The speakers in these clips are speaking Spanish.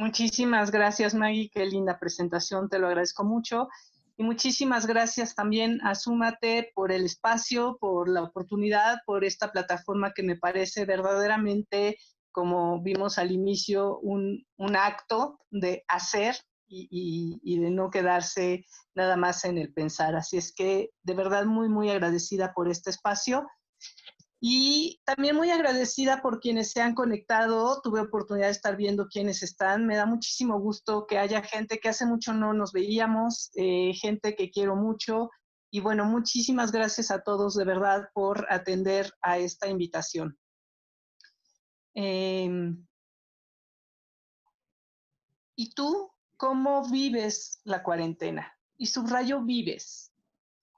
Muchísimas gracias, Maggie. Qué linda presentación, te lo agradezco mucho. Y muchísimas gracias también a Súmate por el espacio, por la oportunidad, por esta plataforma que me parece verdaderamente, como vimos al inicio, un acto de hacer y de no quedarse nada más en el pensar. Así es que de verdad muy, muy agradecida por este espacio. Y también muy agradecida por quienes se han conectado. Tuve oportunidad de estar viendo quiénes están. Me da muchísimo gusto que haya gente que hace mucho no nos veíamos, gente que quiero mucho. Y bueno, muchísimas gracias a todos de verdad por atender a esta invitación. ¿Y tú cómo vives la cuarentena? Y subrayo vives,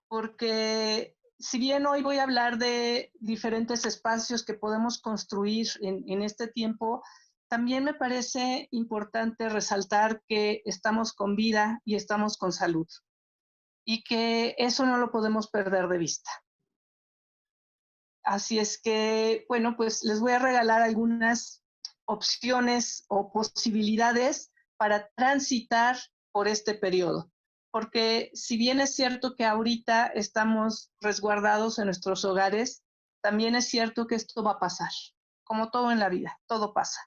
porque si bien hoy voy a hablar de diferentes espacios que podemos construir en este tiempo, también me parece importante resaltar que estamos con vida y estamos con salud y que eso no lo podemos perder de vista. Así es que, bueno, pues les voy a regalar algunas opciones o posibilidades para transitar por este periodo. Porque si bien es cierto que ahorita estamos resguardados en nuestros hogares, también es cierto que esto va a pasar, como todo en la vida, todo pasa.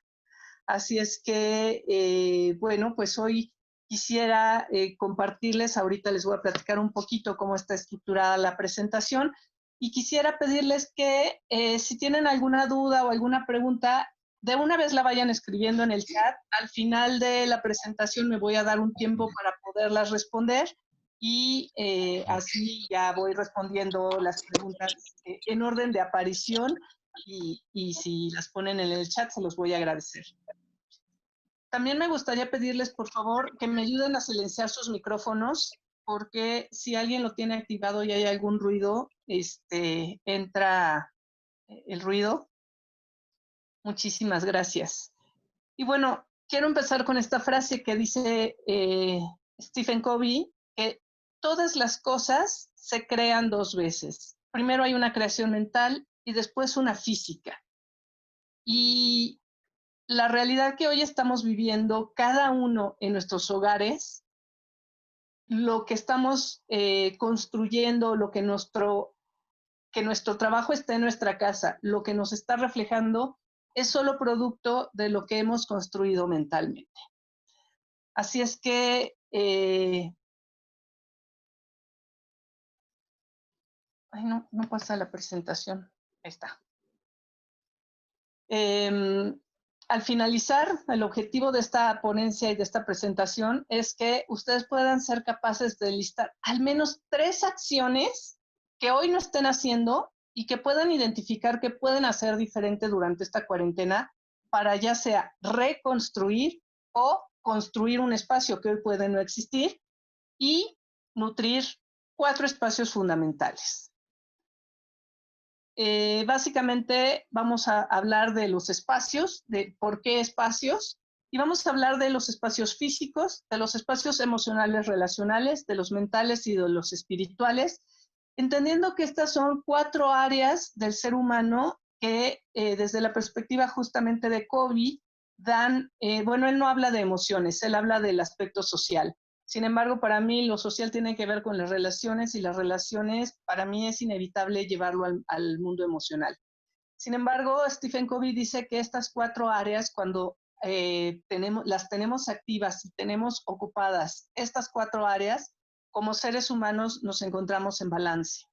Así es que, bueno, pues hoy quisiera compartirles, ahorita les voy a platicar un poquito cómo está estructurada la presentación y quisiera pedirles que si tienen alguna duda o alguna pregunta, de una vez la vayan escribiendo en el chat. Al final de la presentación me voy a dar un tiempo para poderlas responder y así ya voy respondiendo las preguntas en orden de aparición y si las ponen en el chat se los voy a agradecer. También me gustaría pedirles, por favor, que me ayuden a silenciar sus micrófonos, porque si alguien lo tiene activado y hay algún ruido, entra el ruido. Muchísimas gracias. Y bueno, quiero empezar con esta frase que dice Stephen Covey, que todas las cosas se crean dos veces. Primero hay una creación mental y después una física. Y la realidad que hoy estamos viviendo, cada uno en nuestros hogares, lo que estamos construyendo, que nuestro trabajo está en nuestra casa, lo que nos está reflejando es solo producto de lo que hemos construido mentalmente. Así es que, no pasa la presentación. Ahí está. Al finalizar, el objetivo de esta ponencia y de esta presentación es que ustedes puedan ser capaces de listar al menos 3 acciones que hoy no estén haciendo y que puedan identificar que pueden hacer diferente durante esta cuarentena para ya sea reconstruir o construir un espacio que hoy puede no existir y nutrir 4 espacios fundamentales. Básicamente vamos a hablar de los espacios, de por qué espacios, y vamos a hablar de los espacios físicos, de los espacios emocionales relacionales, de los mentales y de los espirituales, entendiendo que estas son 4 áreas del ser humano que desde la perspectiva justamente de Covey dan, bueno, él no habla de emociones, él habla del aspecto social. Sin embargo, para mí lo social tiene que ver con las relaciones y las relaciones para mí es inevitable llevarlo al mundo emocional. Sin embargo, Stephen Covey dice que estas 4 áreas, cuando las tenemos activas y tenemos ocupadas estas 4 áreas, como seres humanos nos encontramos en balance.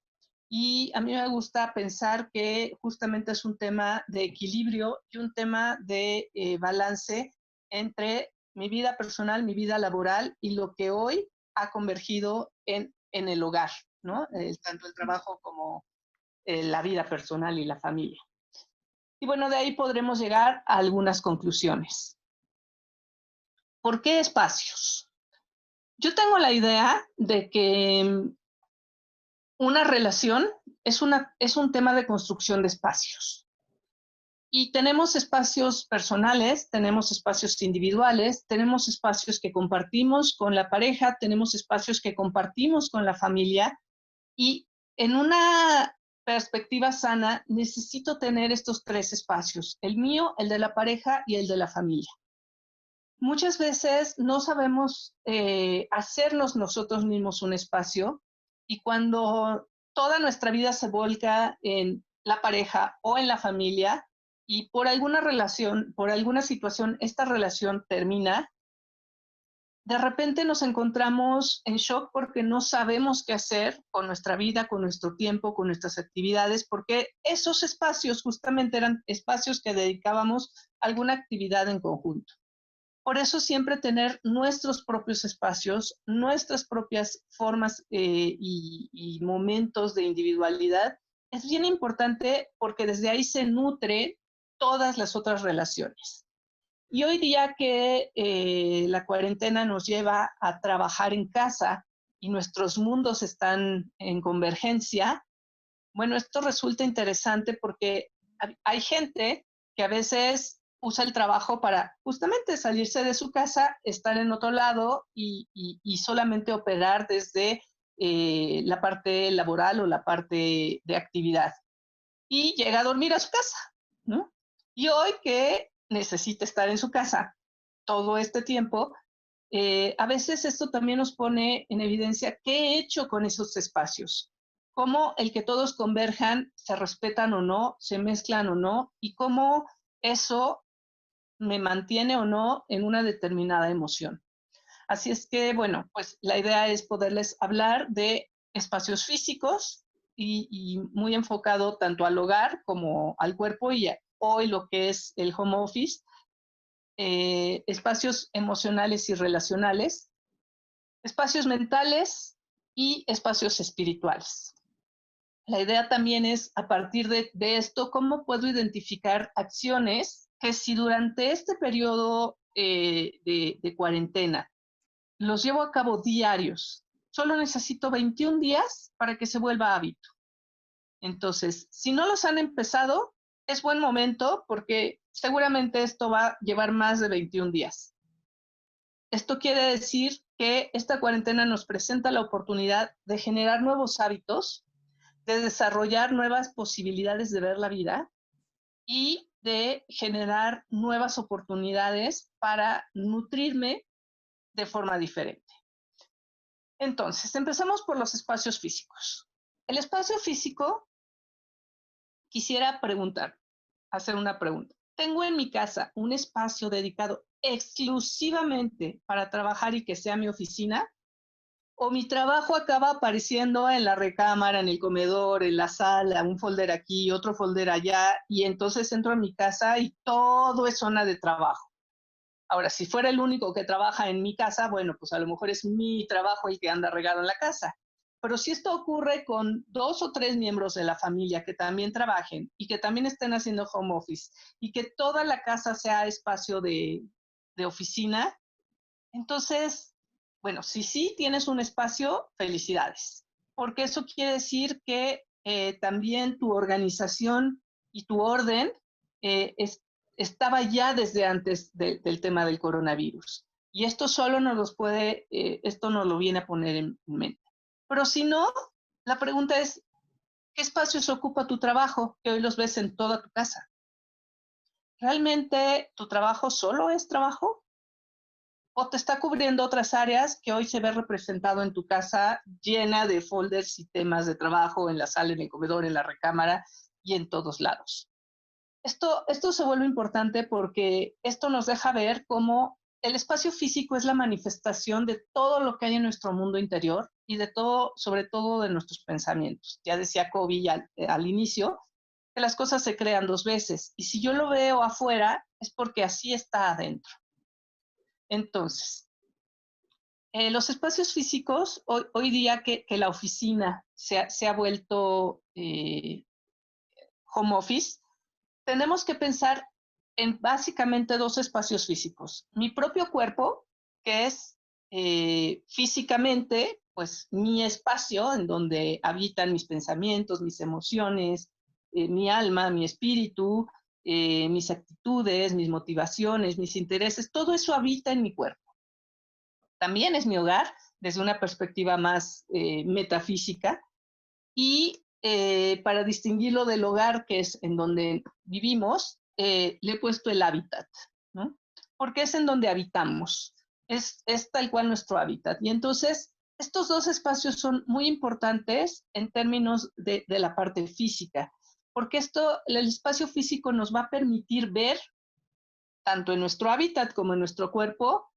Y a mí me gusta pensar que justamente es un tema de equilibrio y un tema de balance entre mi vida personal, mi vida laboral y lo que hoy ha convergido en el hogar, ¿no? Tanto el trabajo como la vida personal y la familia. Y bueno, de ahí podremos llegar a algunas conclusiones. ¿Por qué espacios? Yo tengo la idea de que una relación es un tema de construcción de espacios. Y tenemos espacios personales, tenemos espacios individuales, tenemos espacios que compartimos con la pareja, tenemos espacios que compartimos con la familia y en una perspectiva sana necesito tener estos 3 espacios, el mío, el de la pareja y el de la familia. Muchas veces no sabemos hacernos nosotros mismos un espacio y cuando toda nuestra vida se volca en la pareja o en la familia y por alguna relación, por alguna situación, esta relación termina, de repente nos encontramos en shock porque no sabemos qué hacer con nuestra vida, con nuestro tiempo, con nuestras actividades, porque esos espacios justamente eran espacios que dedicábamos a alguna actividad en conjunto. Por eso siempre tener nuestros propios espacios, nuestras propias formas y momentos de individualidad es bien importante porque desde ahí se nutren todas las otras relaciones. Y hoy día que la cuarentena nos lleva a trabajar en casa y nuestros mundos están en convergencia, bueno, esto resulta interesante porque hay gente que a veces usa el trabajo para justamente salirse de su casa, estar en otro lado y solamente operar desde la parte laboral o la parte de actividad. Y llega a dormir a su casa, ¿no? Y hoy que necesita estar en su casa todo este tiempo, a veces esto también nos pone en evidencia qué he hecho con esos espacios, cómo el que todos converjan, se respetan o no, se mezclan o no, y cómo eso me mantiene o no en una determinada emoción. Así es que, bueno, pues la idea es poderles hablar de espacios físicos y muy enfocado tanto al hogar como al cuerpo y hoy lo que es el home office, espacios emocionales y relacionales, espacios mentales y espacios espirituales. La idea también es, a partir de esto, cómo puedo identificar acciones que si durante este periodo de cuarentena los llevo a cabo diarios, solo necesito 21 días para que se vuelva hábito. Entonces, si no los han empezado, es buen momento porque seguramente esto va a llevar más de 21 días. Esto quiere decir que esta cuarentena nos presenta la oportunidad de generar nuevos hábitos, de desarrollar nuevas posibilidades de ver la vida y de generar nuevas oportunidades para nutrirme de forma diferente. Entonces, empezamos por los espacios físicos. El espacio físico, quisiera preguntar, hacer una pregunta. ¿Tengo en mi casa un espacio dedicado exclusivamente para trabajar y que sea mi oficina? ¿O mi trabajo acaba apareciendo en la recámara, en el comedor, en la sala, un folder aquí, otro folder allá, y entonces entro a mi casa y todo es zona de trabajo? Ahora, si fuera el único que trabaja en mi casa, bueno, pues a lo mejor es mi trabajo el que anda regado en la casa. Pero si esto ocurre con 2 o 3 miembros de la familia que también trabajen y que también estén haciendo home office y que toda la casa sea espacio de oficina, entonces, bueno, si sí tienes un espacio, felicidades, porque eso quiere decir que también tu organización y tu orden estaba ya desde antes del tema del coronavirus. Y esto solo nos los puede, esto nos lo viene a poner en mente. Pero si no, la pregunta es, ¿qué espacios ocupa tu trabajo? Que hoy los ves en toda tu casa. ¿Realmente tu trabajo solo es trabajo? ¿O te está cubriendo otras áreas que hoy se ve representado en tu casa llena de folders y temas de trabajo en la sala, en el comedor, en la recámara y en todos lados? Esto se vuelve importante porque esto nos deja ver cómo el espacio físico es la manifestación de todo lo que hay en nuestro mundo interior y de todo, sobre todo de nuestros pensamientos. Ya decía Kobe al inicio, que las cosas se crean 2 veces y si yo lo veo afuera es porque así está adentro. Entonces, los espacios físicos, hoy día que la oficina se ha vuelto home office, tenemos que pensar en básicamente 2 espacios físicos. Mi propio cuerpo, que es físicamente, pues mi espacio en donde habitan mis pensamientos, mis emociones, mi alma, mi espíritu, mis actitudes, mis motivaciones, mis intereses, todo eso habita en mi cuerpo. También es mi hogar desde una perspectiva más metafísica y para distinguirlo del hogar, que es en donde vivimos, le he puesto el hábitat, ¿no? porque es en donde habitamos, es tal cual nuestro hábitat. Y entonces, estos dos espacios son muy importantes en términos de la parte física, porque el espacio físico nos va a permitir ver, tanto en nuestro hábitat como en nuestro cuerpo,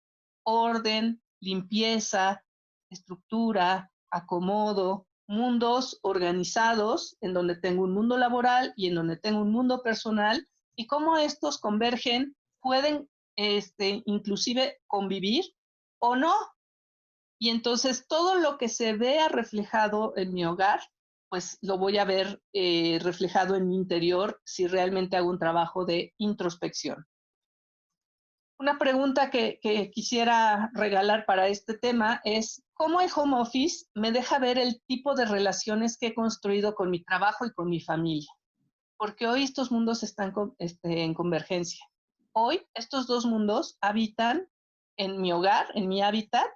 orden, limpieza, estructura, acomodo, mundos organizados, en donde tengo un mundo laboral y en donde tengo un mundo personal, y cómo estos convergen, pueden inclusive convivir o no. Y entonces todo lo que se vea reflejado en mi hogar, pues lo voy a ver reflejado en mi interior si realmente hago un trabajo de introspección. Una pregunta que quisiera regalar para este tema es, ¿cómo el home office me deja ver el tipo de relaciones que he construido con mi trabajo y con mi familia? Porque hoy estos mundos están en convergencia. Hoy estos dos mundos habitan en mi hogar, en mi hábitat,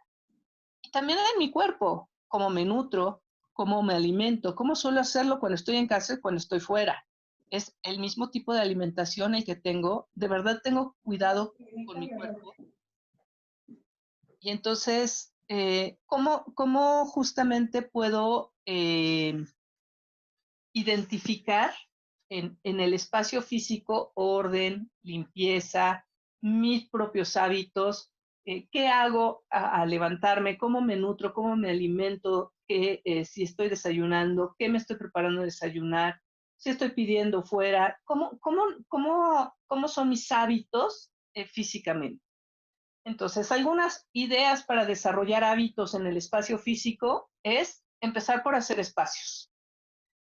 y también en mi cuerpo, cómo me nutro, cómo me alimento, cómo suelo hacerlo cuando estoy en casa y cuando estoy fuera. Es el mismo tipo de alimentación el que tengo. De verdad tengo cuidado con mi cuerpo. Y entonces, ¿cómo justamente puedo identificar en el espacio físico orden, limpieza, mis propios hábitos? ¿Qué hago a levantarme? ¿Cómo me nutro? ¿Cómo me alimento? Si estoy desayunando, ¿qué me estoy preparando de desayunar? Si estoy pidiendo fuera, ¿cómo son mis hábitos físicamente? Entonces, algunas ideas para desarrollar hábitos en el espacio físico es empezar por hacer espacios,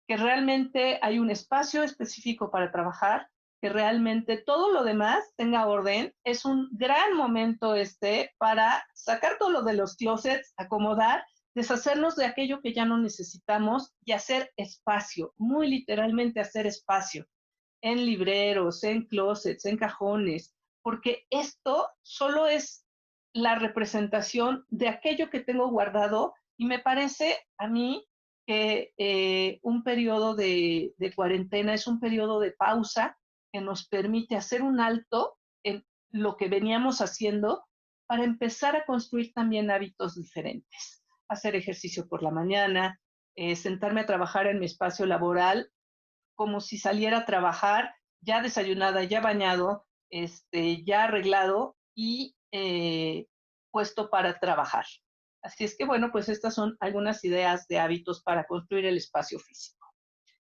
que realmente hay un espacio específico para trabajar, que realmente todo lo demás tenga orden. Es un gran momento para sacar todo lo de los closets, acomodar, deshacernos de aquello que ya no necesitamos y hacer espacio, muy literalmente hacer espacio en libreros, en closets, en cajones, porque esto solo es la representación de aquello que tengo guardado, y me parece a mí que un periodo de cuarentena es un periodo de pausa que nos permite hacer un alto en lo que veníamos haciendo para empezar a construir también hábitos diferentes. Hacer ejercicio por la mañana, sentarme a trabajar en mi espacio laboral como si saliera a trabajar ya desayunada, ya bañado, ya arreglado y puesto para trabajar. Así es que, bueno, pues estas son algunas ideas de hábitos para construir el espacio físico.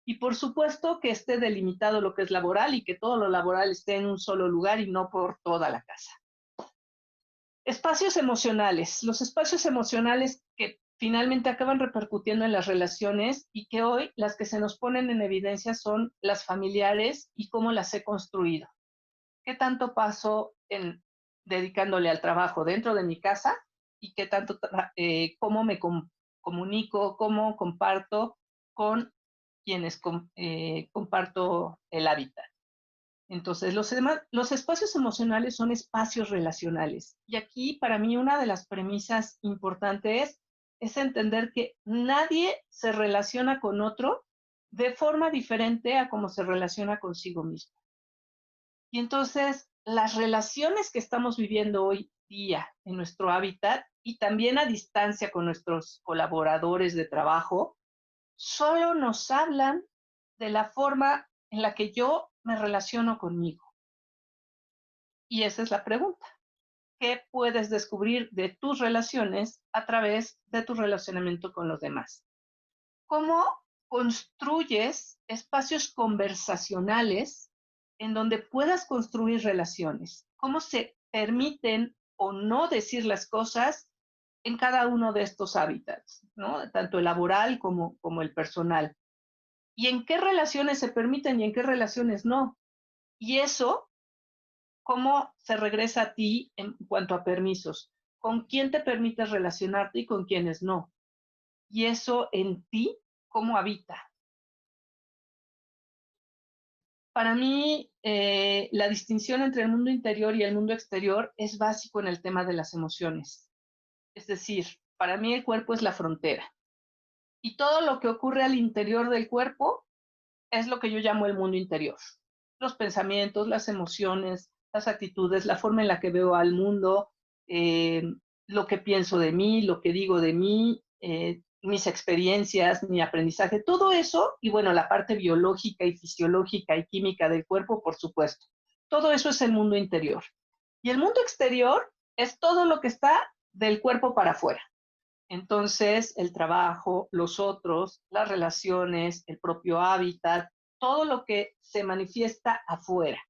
Y por supuesto que esté delimitado lo que es laboral y que todo lo laboral esté en un solo lugar y no por toda la casa. Espacios emocionales. Los espacios emocionales que finalmente acaban repercutiendo en las relaciones y que hoy las que se nos ponen en evidencia son las familiares y cómo las he construido. ¿Qué tanto paso dedicándole al trabajo dentro de mi casa y qué tanto, cómo me comunico, cómo comparto con quienes comparto el hábitat? Entonces, los espacios emocionales son espacios relacionales. Y aquí, para mí, una de las premisas importantes es entender que nadie se relaciona con otro de forma diferente a cómo se relaciona consigo mismo. Y entonces, las relaciones que estamos viviendo hoy día en nuestro hábitat y también a distancia con nuestros colaboradores de trabajo, solo nos hablan de la forma en la que yo me relaciono conmigo. Y esa es la pregunta. ¿Qué puedes descubrir de tus relaciones a través de tu relacionamiento con los demás? ¿Cómo construyes espacios conversacionales en donde puedas construir relaciones? ¿Cómo se permiten o no decir las cosas en cada uno de estos hábitats, ¿no? Tanto el laboral como el personal. ¿Y en qué relaciones se permiten y en qué relaciones no? Y eso, ¿cómo se regresa a ti en cuanto a permisos? ¿Con quién te permites relacionarte y con quiénes no? Y eso en ti, ¿cómo habita? Para mí, la distinción entre el mundo interior y el mundo exterior es básico en el tema de las emociones. Es decir, para mí el cuerpo es la frontera. Y todo lo que ocurre al interior del cuerpo es lo que yo llamo el mundo interior. Los pensamientos, las emociones, las actitudes, la forma en la que veo al mundo, eh, lo que pienso de mí, lo que digo de mí, mis experiencias, mi aprendizaje, todo eso, y bueno, la parte biológica y fisiológica y química del cuerpo, por supuesto. Todo eso es el mundo interior. Y el mundo exterior es todo lo que está del cuerpo para afuera. Entonces, el trabajo, los otros, las relaciones, el propio hábitat, todo lo que se manifiesta afuera.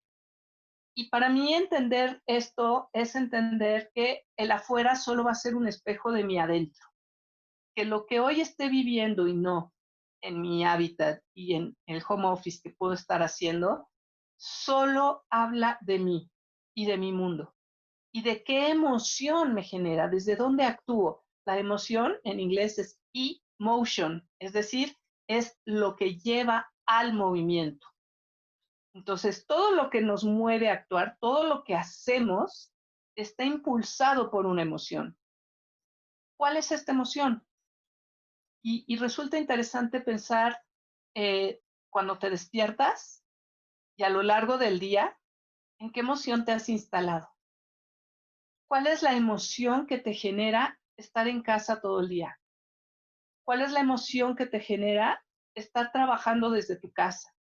Y para mí entender esto es entender que el afuera solo va a ser un espejo de mi adentro, que lo que hoy esté viviendo y no en mi hábitat y en el home office que puedo estar haciendo, solo habla de mí y de mi mundo y de qué emoción me genera, desde dónde actúo. La emoción en inglés es emotion, es decir, es lo que lleva al movimiento. Entonces, todo lo que nos mueve a actuar, todo lo que hacemos, está impulsado por una emoción. ¿Cuál es esta emoción? Y resulta interesante pensar cuando te despiertas y a lo largo del día, ¿en qué emoción te has instalado? ¿Cuál es la emoción que te genera estar en casa todo el día? ¿Cuál es la emoción que te genera estar trabajando desde tu casa?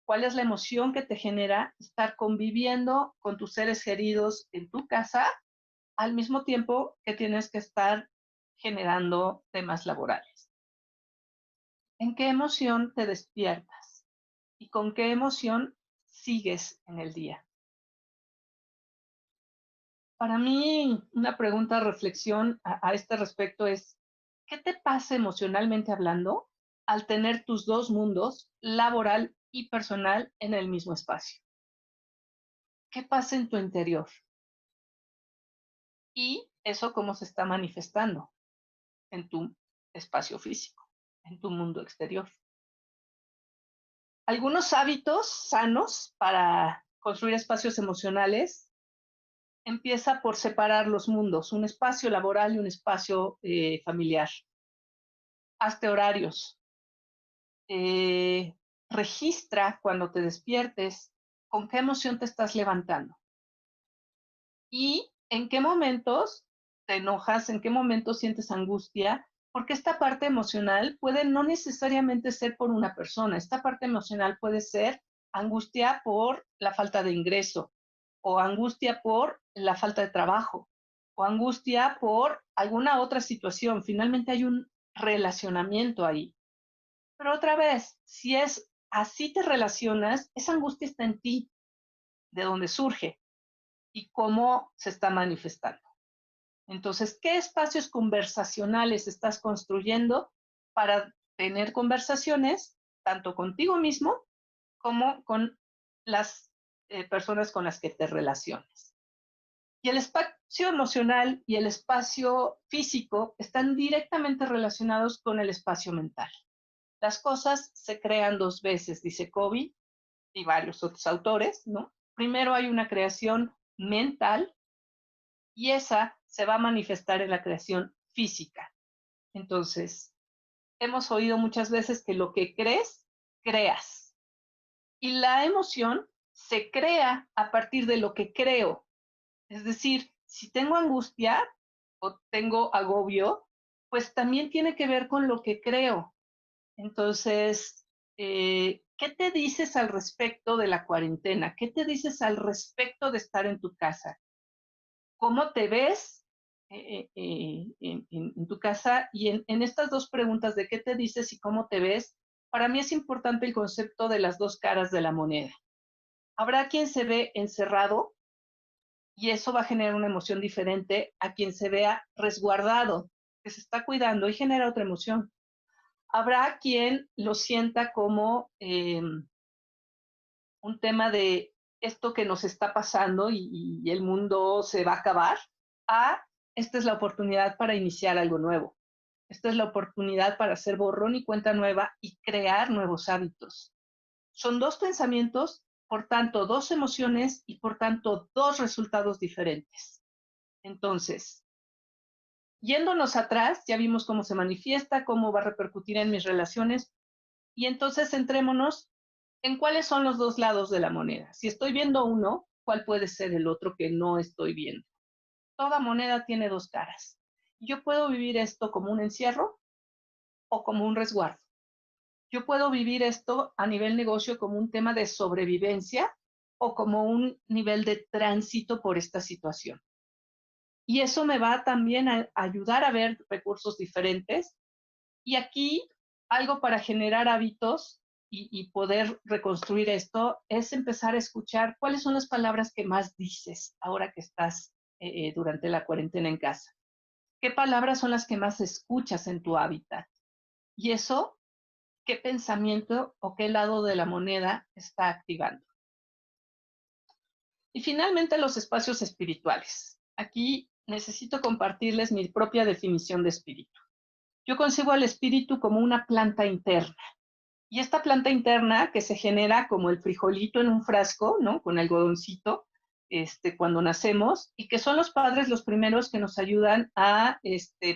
¿Cuál es la emoción que te genera estar conviviendo con tus seres queridos en tu casa al mismo tiempo que tienes que estar generando temas laborales? ¿En qué emoción te despiertas? ¿Y con qué emoción sigues en el día? Para mí, una pregunta, reflexión a este respecto es, ¿qué te pasa emocionalmente hablando al tener tus dos mundos, laboral y personal, en el mismo espacio? ¿Qué pasa en tu interior? Y eso cómo se está manifestando en tu espacio físico, en tu mundo exterior. Algunos hábitos sanos para construir espacios emocionales empieza por separar los mundos, un espacio laboral y un espacio familiar. Hazte horarios. Eh, Registra cuando te despiertes con qué emoción te estás levantando y en qué momentos te enojas, en qué momentos sientes angustia, porque esta parte emocional puede no necesariamente ser por una persona, esta parte emocional puede ser angustia por la falta de ingreso, o angustia por la falta de trabajo, o angustia por alguna otra situación. Finalmente hay un relacionamiento ahí. Pero otra vez, si es así te relacionas, esa angustia está en ti, de dónde surge y cómo se está manifestando. Entonces, ¿qué espacios conversacionales estás construyendo para tener conversaciones tanto contigo mismo como con las personas con las que te relaciones? Y el espacio emocional y el espacio físico están directamente relacionados con el espacio mental. Las cosas se crean dos veces, dice Covey y varios otros autores, ¿no? Primero hay una creación mental y esa se va a manifestar en la creación física. Entonces, hemos oído muchas veces que lo que crees, creas. Y la emoción se crea a partir de lo que creo. Es decir, si tengo angustia o tengo agobio, pues también tiene que ver con lo que creo. Entonces, ¿qué te dices al respecto de la cuarentena? ¿Qué te dices al respecto de estar en tu casa? ¿Cómo te ves en tu casa? Y en estas dos preguntas de qué te dices y cómo te ves, para mí es importante el concepto de las dos caras de la moneda. Habrá quien se ve encerrado y eso va a generar una emoción diferente a quien se vea resguardado, que se está cuidando y genera otra emoción. Habrá quien lo sienta como un tema de esto que nos está pasando y el mundo se va a acabar, a esta es la oportunidad para iniciar algo nuevo. Esta es la oportunidad para hacer borrón y cuenta nueva y crear nuevos hábitos. Son dos pensamientos, por tanto, dos emociones y por tanto, dos resultados diferentes. Entonces, yéndonos atrás, ya vimos cómo se manifiesta, cómo va a repercutir en mis relaciones, y entonces centrémonos en cuáles son los dos lados de la moneda. Si estoy viendo uno, cuál puede ser el otro que no estoy viendo. Toda moneda tiene dos caras. Yo puedo vivir esto como un encierro o como un resguardo. Yo puedo vivir esto a nivel negocio como un tema de sobrevivencia o como un nivel de tránsito por esta situación. Y eso me va también a ayudar a ver recursos diferentes. Y aquí algo para generar hábitos y poder reconstruir esto es empezar a escuchar cuáles son las palabras que más dices ahora que estás durante la cuarentena en casa. ¿Qué palabras son las que más escuchas en tu hábitat? Y eso, ¿qué pensamiento o qué lado de la moneda está activando? Y finalmente los espacios espirituales. Aquí necesito compartirles mi propia definición de espíritu. Yo concibo al espíritu como una planta interna. Y esta planta interna que se genera como el frijolito en un frasco, ¿no? Con algodoncito, cuando nacemos, y que son los padres los primeros que nos ayudan a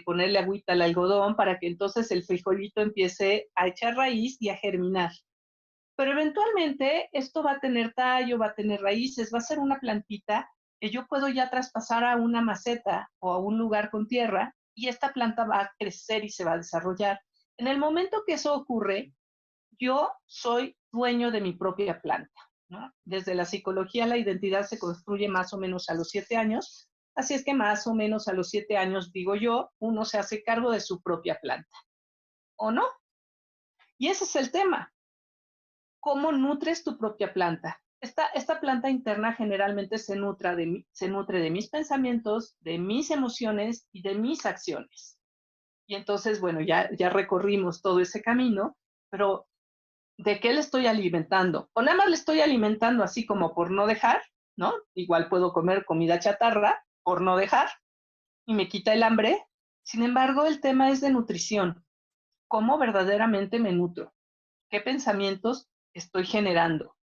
ponerle agüita al algodón para que entonces el frijolito empiece a echar raíz y a germinar. Pero eventualmente esto va a tener tallo, va a tener raíces, va a ser una plantita que yo puedo ya traspasar a una maceta o a un lugar con tierra y esta planta va a crecer y se va a desarrollar. En el momento que eso ocurre, yo soy dueño de mi propia planta, ¿no? Desde la psicología la identidad se construye más o menos a los 7 años, así es que más o menos a los 7 años, digo yo, uno se hace cargo de su propia planta, ¿o no? Y ese es el tema. ¿Cómo nutres tu propia planta? Esta planta interna generalmente se nutre de mis pensamientos, de mis emociones y de mis acciones. Y entonces, bueno, ya recorrimos todo ese camino, pero ¿de qué le estoy alimentando? O nada más le estoy alimentando así como por no dejar, ¿no? Igual puedo comer comida chatarra por no dejar y me quita el hambre. Sin embargo, el tema es de nutrición. ¿Cómo verdaderamente me nutro? ¿Qué pensamientos estoy generando?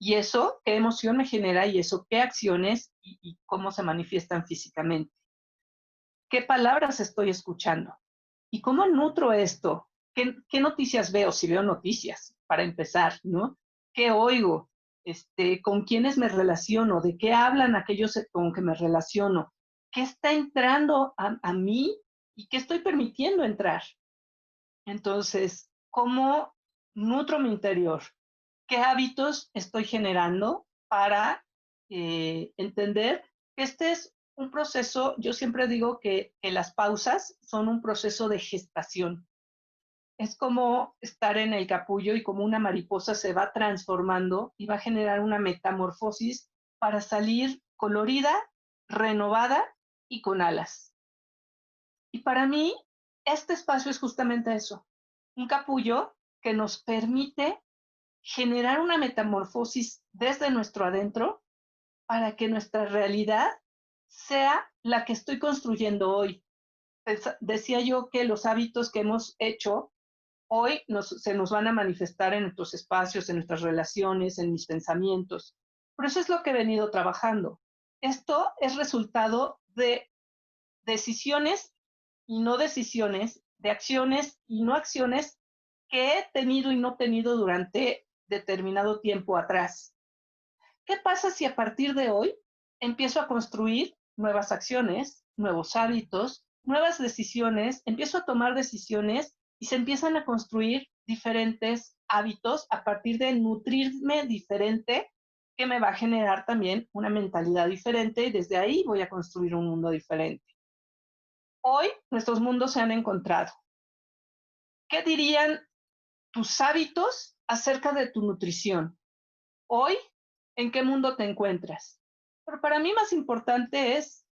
Y eso, qué emoción me genera y eso, qué acciones y cómo se manifiestan físicamente. ¿Qué palabras estoy escuchando? ¿Y cómo nutro esto? ¿Qué noticias veo? Si veo noticias, para empezar, ¿no? ¿Qué oigo? ¿Con quiénes me relaciono? ¿De qué hablan aquellos con que me relaciono? ¿Qué está entrando a mí y qué estoy permitiendo entrar? Entonces, ¿cómo nutro mi interior? ¿Qué hábitos estoy generando para entender que este es un proceso? Yo siempre digo que las pausas son un proceso de gestación. Es como estar en el capullo y como una mariposa se va transformando y va a generar una metamorfosis para salir colorida, renovada y con alas. Y para mí, este espacio es justamente eso, un capullo que nos permite generar una metamorfosis desde nuestro adentro para que nuestra realidad sea la que estoy construyendo hoy. Decía yo que los hábitos que hemos hecho hoy se nos van a manifestar en nuestros espacios, en nuestras relaciones, en mis pensamientos. Por eso es lo que he venido trabajando. Esto es resultado de decisiones y no decisiones, de acciones y no acciones que he tenido y no tenido durante determinado tiempo atrás. ¿Qué pasa si a partir de hoy empiezo a construir nuevas acciones, nuevos hábitos, nuevas decisiones, empiezo a tomar decisiones y se empiezan a construir diferentes hábitos a partir de nutrirme diferente, que me va a generar también una mentalidad diferente y desde ahí voy a construir un mundo diferente? Hoy nuestros mundos se han encontrado. ¿Qué dirían tus hábitos acerca de tu nutrición? Hoy, ¿en qué mundo te encuentras? Pero para mí más importante es,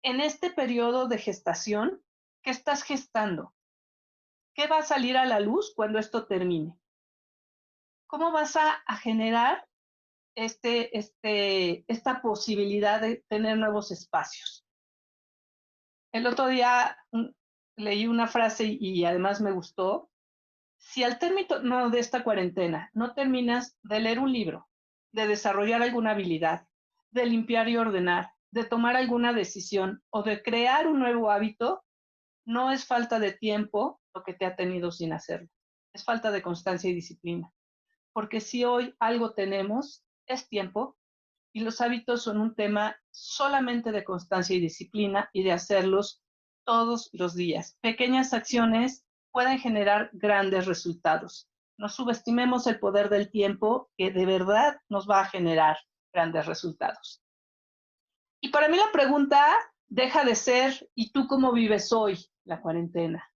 en este periodo de gestación, ¿qué estás gestando? ¿Qué va a salir a la luz cuando esto termine? ¿Cómo vas a generar esta posibilidad de tener nuevos espacios? El otro día leí una frase y además me gustó. Si al término de esta cuarentena no terminas de leer un libro, de desarrollar alguna habilidad, de limpiar y ordenar, de tomar alguna decisión o de crear un nuevo hábito, no es falta de tiempo lo que te ha tenido sin hacerlo. Es falta de constancia y disciplina. Porque si hoy algo tenemos, es tiempo, Y los hábitos son un tema solamente de constancia y disciplina y de hacerlos todos los días. Pequeñas acciones pueden generar grandes resultados. No subestimemos el poder del tiempo, que de verdad nos va a generar grandes resultados. Y para mí la pregunta deja de ser, ¿y tú cómo vives hoy la cuarentena?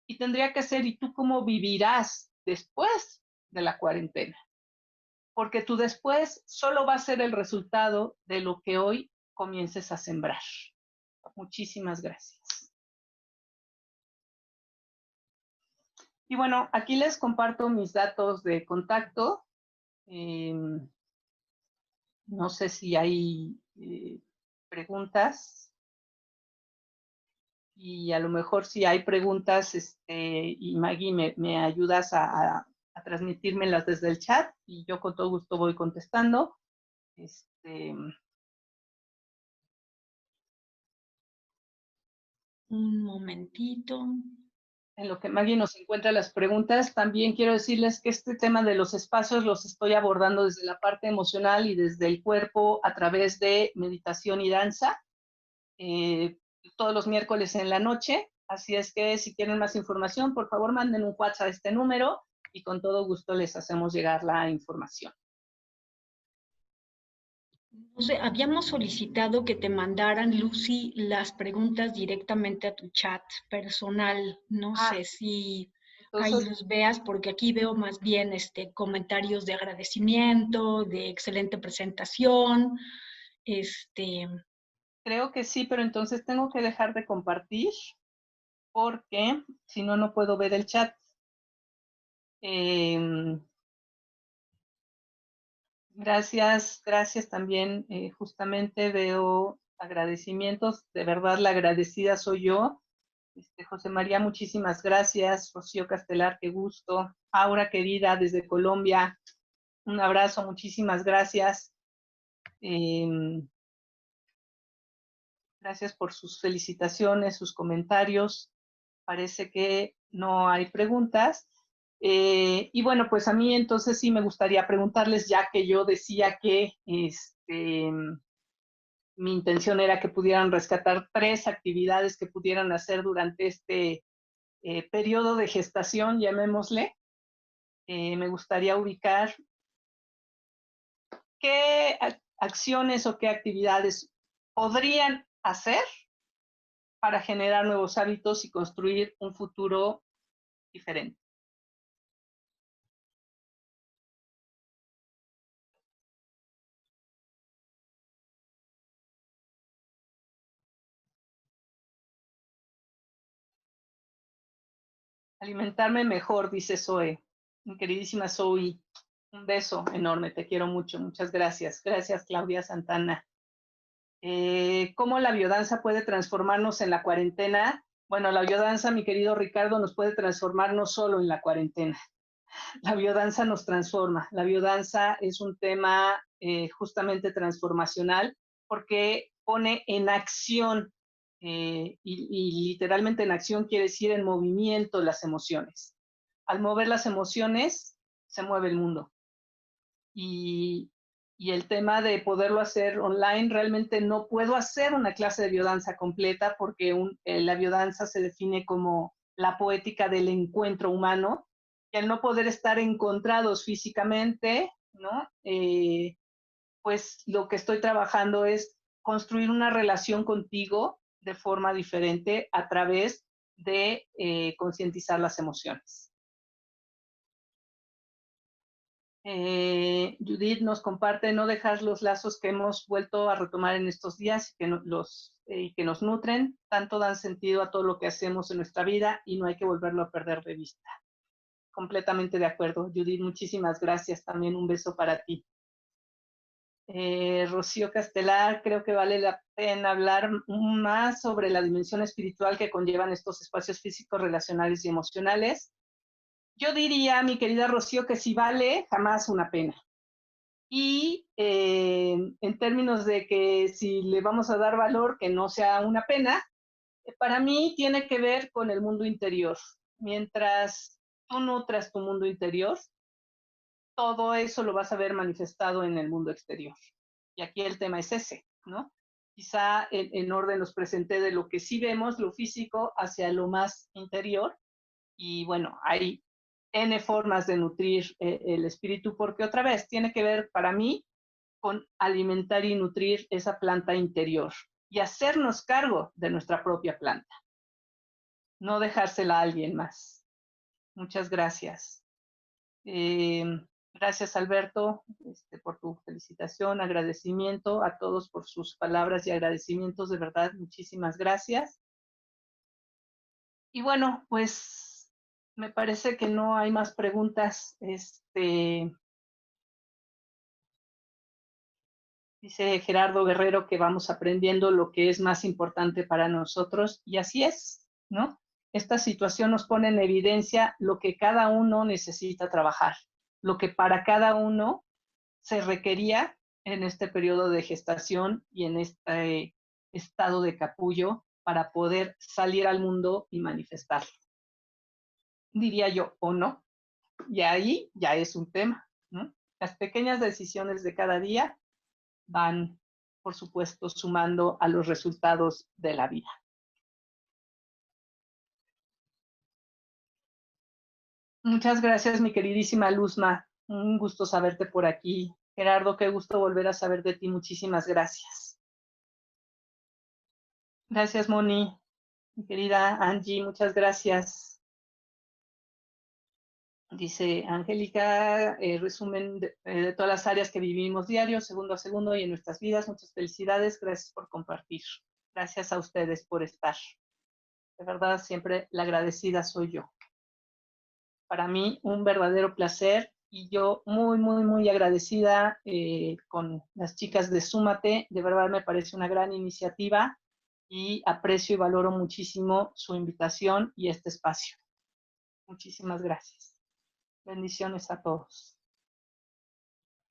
Y tendría que ser, ¿y tú cómo vivirás después de la cuarentena? Porque tu después solo va a ser el resultado de lo que hoy comiences a sembrar. Muchísimas gracias. Y bueno, aquí les comparto mis datos de contacto. No sé si hay preguntas. Y a lo mejor si hay preguntas, y Maggie me ayudas a transmitírmelas desde el chat y yo con todo gusto voy contestando. Un momentito. En lo que Maggie nos encuentra las preguntas, también quiero decirles que este tema de los espacios los estoy abordando desde la parte emocional y desde el cuerpo a través de meditación y danza, todos los miércoles en la noche. Así es que si quieren más información, por favor manden un WhatsApp a este número y con todo gusto les hacemos llegar la información. No sé, habíamos solicitado que te mandaran, Lucy, las preguntas directamente a tu chat personal. No sé si ahí Entonces, los veas, porque aquí veo más bien comentarios de agradecimiento, de excelente presentación. creo que sí, pero entonces tengo que dejar de compartir porque si no, no puedo ver el chat. Gracias, gracias también. Justamente veo agradecimientos. De verdad, la agradecida soy yo. José María, muchísimas gracias. Rocío Castelar, qué gusto. Aura, querida, desde Colombia, un abrazo, muchísimas gracias. Gracias por sus felicitaciones, sus comentarios. Parece que no hay preguntas. Y bueno, pues a mí entonces sí me gustaría preguntarles, ya que yo decía que mi intención era que pudieran rescatar 3 actividades que pudieran hacer durante este periodo de gestación, llamémosle. Me gustaría ubicar qué acciones o qué actividades podrían hacer para generar nuevos hábitos y construir un futuro diferente. Alimentarme mejor, dice Zoe. Mi queridísima Zoe, un beso enorme, te quiero mucho, muchas gracias. Gracias, Claudia Santana. ¿Cómo la biodanza puede transformarnos en la cuarentena? Bueno, la biodanza, mi querido Ricardo, nos puede transformar no solo en la cuarentena. La biodanza nos transforma. La biodanza es un tema justamente transformacional porque pone en acción, y literalmente en acción quiere decir en movimiento las emociones. Al mover las emociones, se mueve el mundo. Y, y el tema de poderlo hacer online, realmente no puedo hacer una clase de biodanza completa porque la biodanza se define como la poética del encuentro humano, y al no poder estar encontrados físicamente, ¿no? Pues lo que estoy trabajando es construir una relación contigo de forma diferente a través de concientizar las emociones. Judith nos comparte no dejar los lazos que hemos vuelto a retomar en estos días y que nos nutren, tanto dan sentido a todo lo que hacemos en nuestra vida y no hay que volverlo a perder de vista. Completamente de acuerdo, Judith, muchísimas gracias. También un beso para ti. Rocío Castelar, creo que vale la pena hablar más sobre la dimensión espiritual que conllevan estos espacios físicos, relacionales y emocionales. Yo diría, mi querida Rocío, que si vale, jamás una pena. Y en términos de que si le vamos a dar valor, que no sea una pena, para mí tiene que ver con el mundo interior. Mientras tú nutras tu mundo interior, todo eso lo vas a ver manifestado en el mundo exterior. Y aquí el tema es ese, ¿no? Quizá en orden los presenté de lo que sí vemos, lo físico, hacia lo más interior. Y bueno, hay N formas de nutrir el espíritu, porque otra vez tiene que ver para mí con alimentar y nutrir esa planta interior y hacernos cargo de nuestra propia planta, no dejársela a alguien más. Muchas gracias. Gracias, Alberto, por tu felicitación, agradecimiento a todos por sus palabras y agradecimientos, de verdad, muchísimas gracias. Y bueno, pues me parece que no hay más preguntas. Dice Gerardo Guerrero que vamos aprendiendo lo que es más importante para nosotros, y así es, ¿no? Esta situación nos pone en evidencia lo que cada uno necesita trabajar, lo que para cada uno se requería en este periodo de gestación y en este estado de capullo para poder salir al mundo y manifestarlo. Diría yo, o no, y ahí ya es un tema, ¿no? Las pequeñas decisiones de cada día van, por supuesto, sumando a los resultados de la vida. Muchas gracias, mi queridísima Luzma. Un gusto saberte por aquí. Gerardo, qué gusto volver a saber de ti. Muchísimas gracias. Gracias, Moni. Mi querida Angie, muchas gracias. Dice Angélica, resumen de todas las áreas que vivimos diario, segundo a segundo y en nuestras vidas. Muchas felicidades. Gracias por compartir. Gracias a ustedes por estar. De verdad, siempre la agradecida soy yo. Para mí, un verdadero placer y yo muy, muy, muy agradecida con las chicas de Súmate. De verdad me parece una gran iniciativa y aprecio y valoro muchísimo su invitación y este espacio. Muchísimas gracias. Bendiciones a todos.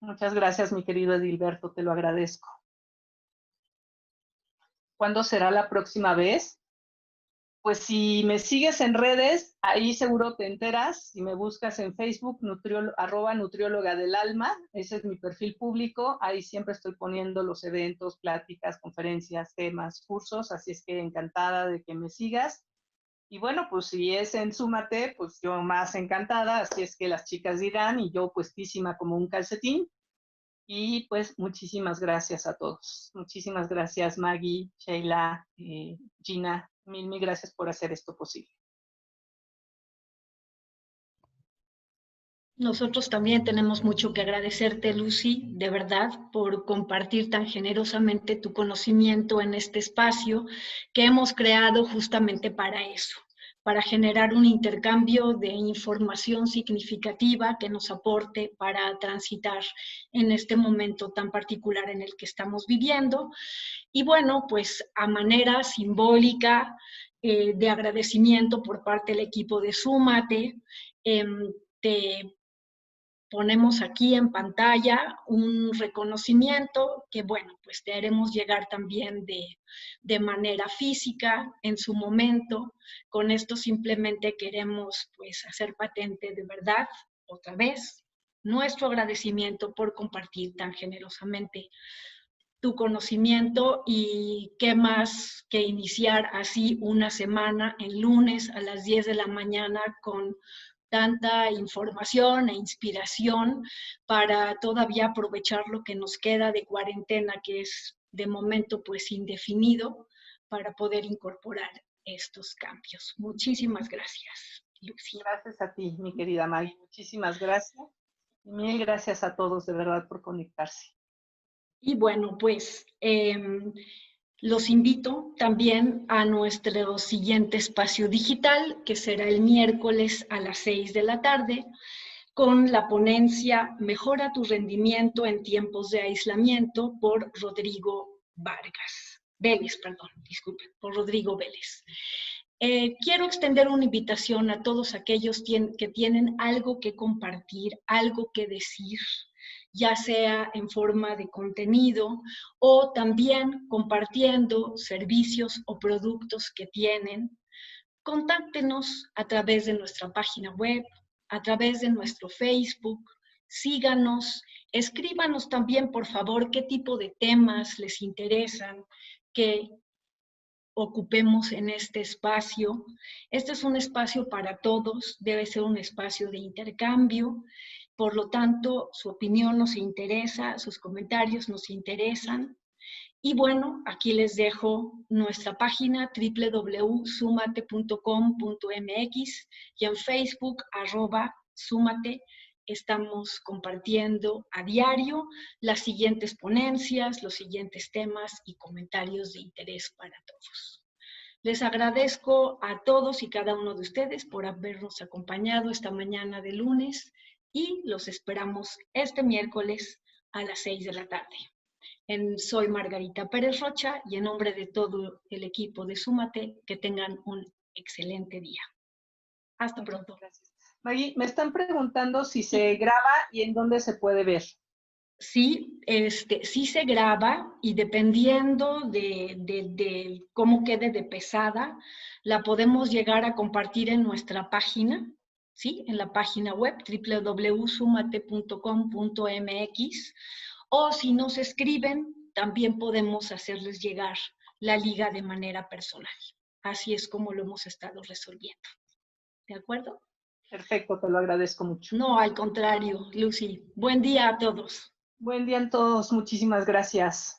Muchas gracias, mi querido Edilberto, te lo agradezco. ¿Cuándo será la próxima vez? Pues si me sigues en redes, ahí seguro te enteras. Si me buscas en Facebook, @nutrióloga del alma, ese es mi perfil público. Ahí siempre estoy poniendo los eventos, pláticas, conferencias, temas, cursos, así es que encantada de que me sigas. Y bueno, pues si es en Súmate, pues yo más encantada, así es que las chicas dirán y yo puestísima como un calcetín. Y pues muchísimas gracias a todos. Muchísimas gracias, Maggie, Sheila, Gina. Mil gracias por hacer esto posible. Nosotros también tenemos mucho que agradecerte, Lucy, de verdad, por compartir tan generosamente tu conocimiento en este espacio que hemos creado justamente para eso, para generar un intercambio de información significativa que nos aporte para transitar en este momento tan particular en el que estamos viviendo. Y bueno, pues a manera simbólica de agradecimiento por parte del equipo de Súmate, te ponemos aquí en pantalla un reconocimiento que, bueno, pues te haremos llegar también de manera física en su momento. Con esto simplemente queremos, pues, hacer patente de verdad, otra vez, nuestro agradecimiento por compartir tan generosamente tu conocimiento y qué más que iniciar así una semana el lunes a las 10 de la mañana con tanta información e inspiración para todavía aprovechar lo que nos queda de cuarentena, que es de momento pues indefinido, para poder incorporar estos cambios. Muchísimas gracias, Lucy. Gracias a ti, mi querida Maggie. Muchísimas gracias. Y mil gracias a todos de verdad por conectarse. Y bueno, pues los invito también a nuestro siguiente espacio digital, que será el miércoles a las 6 de la tarde, con la ponencia Mejora tu rendimiento en tiempos de aislamiento por Rodrigo Vélez, por Rodrigo Vélez. Quiero extender una invitación a todos aquellos que tienen algo que compartir, algo que decir, ya sea en forma de contenido o también compartiendo servicios o productos que tienen. Contáctenos a través de nuestra página web, a través de nuestro Facebook, síganos, escríbanos también, por favor, qué tipo de temas les interesan, que ocupemos en este espacio. Este es un espacio para todos, debe ser un espacio de intercambio, por lo tanto, su opinión nos interesa, sus comentarios nos interesan. Y bueno, aquí les dejo nuestra página www.sumate.com.mx y en Facebook @sumate. Estamos compartiendo a diario las siguientes ponencias, los siguientes temas y comentarios de interés para todos. Les agradezco a todos y cada uno de ustedes por habernos acompañado esta mañana de lunes y los esperamos este miércoles a las 6 de la tarde. Soy Margarita Pérez Rocha y en nombre de todo el equipo de Súmate, que tengan un excelente día. Hasta pronto. Gracias. Maggie, me están preguntando si se graba y en dónde se puede ver. Sí, sí se graba y dependiendo de cómo quede de pesada, la podemos llegar a compartir en nuestra página, ¿sí? En la página web www.sumate.com.mx, o si nos escriben, también podemos hacerles llegar la liga de manera personal. Así es como lo hemos estado resolviendo. ¿De acuerdo? Perfecto, te lo agradezco mucho. No, al contrario, Lucy. Buen día a todos. Buen día a todos, muchísimas gracias.